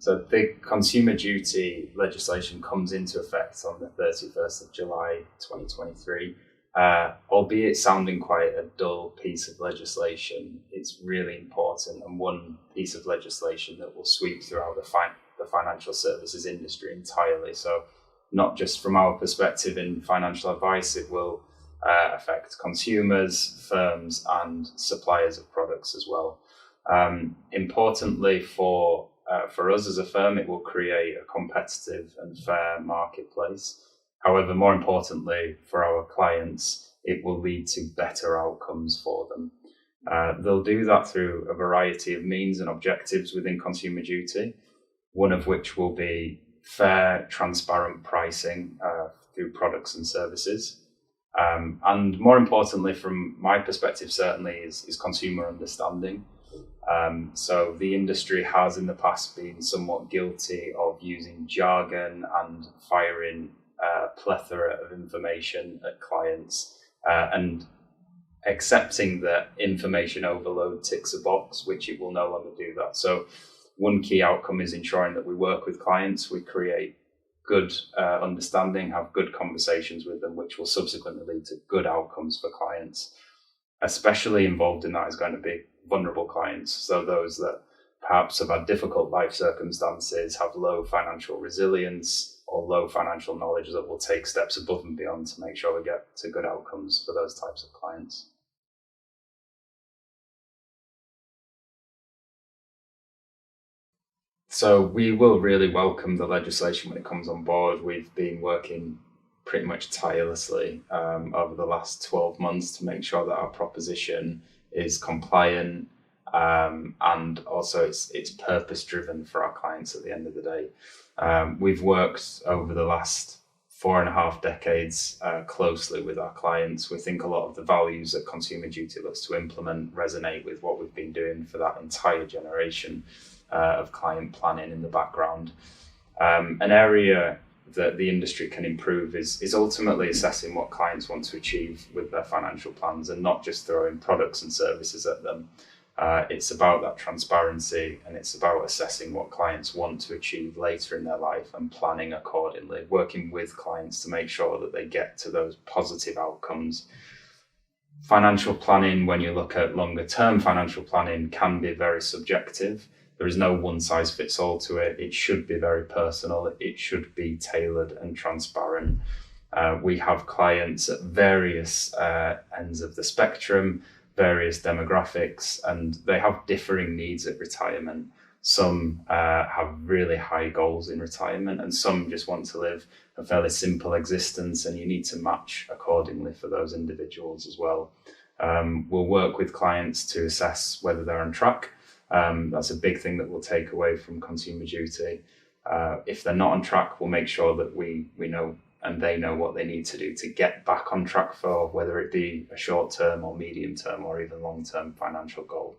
So the consumer duty legislation comes into effect on the 31st of July 2023. Albeit sounding quite a dull piece of legislation, it's really important and one piece of legislation that will sweep throughout the financial services industry entirely. So not just from our perspective in financial advice, it will affect consumers, firms and suppliers of products as well. Importantly for us as a firm, it will create a competitive and fair marketplace. However, more importantly for our clients, it will lead to better outcomes for them. They'll do that through a variety of means and objectives within consumer duty, one of which will be fair, transparent pricing through products and services. And more importantly, from my perspective, certainly is consumer understanding. So the industry has in the past been somewhat guilty of using jargon and firing a plethora of information at clients and accepting that information overload ticks a box, which it will no longer do that. So one key outcome is ensuring that we work with clients, we create good understanding, have good conversations with them, which will subsequently lead to good outcomes for clients. Especially involved in that is going to be vulnerable clients. So those that perhaps have had difficult life circumstances, have low financial resilience or low financial knowledge, that will take steps above and beyond to make sure we get to good outcomes for those types of clients. So we will really welcome the legislation when it comes on board. We've been working pretty much tirelessly over the last 12 months to make sure that our proposition is compliant and also it's purpose driven for our clients at the end of the day. We've worked over the last 4.5 decades closely with our clients. We think a lot of the values that Consumer Duty looks to implement resonate with what we've been doing for that entire generation of client planning in the background. An area that the industry can improve is ultimately assessing what clients want to achieve with their financial plans and not just throwing products and services at them. It's about that transparency and it's about assessing what clients want to achieve later in their life and planning accordingly, working with clients to make sure that they get to those positive outcomes. Financial planning, when you look at longer term financial planning, can be very subjective. There is no one size fits all to it. It should be very personal. It should be tailored and transparent. We have clients at various ends of the spectrum, various demographics, and they have differing needs at retirement. Some have really high goals in retirement and some just want to live a fairly simple existence, and you need to match accordingly for those individuals as well. We'll work with clients to assess whether they're on track. That's a big thing that we'll take away from Consumer Duty. If they're not on track, we'll make sure that we know and they know what they need to do to get back on track for whether it be a short-term or medium-term or even long-term financial goal.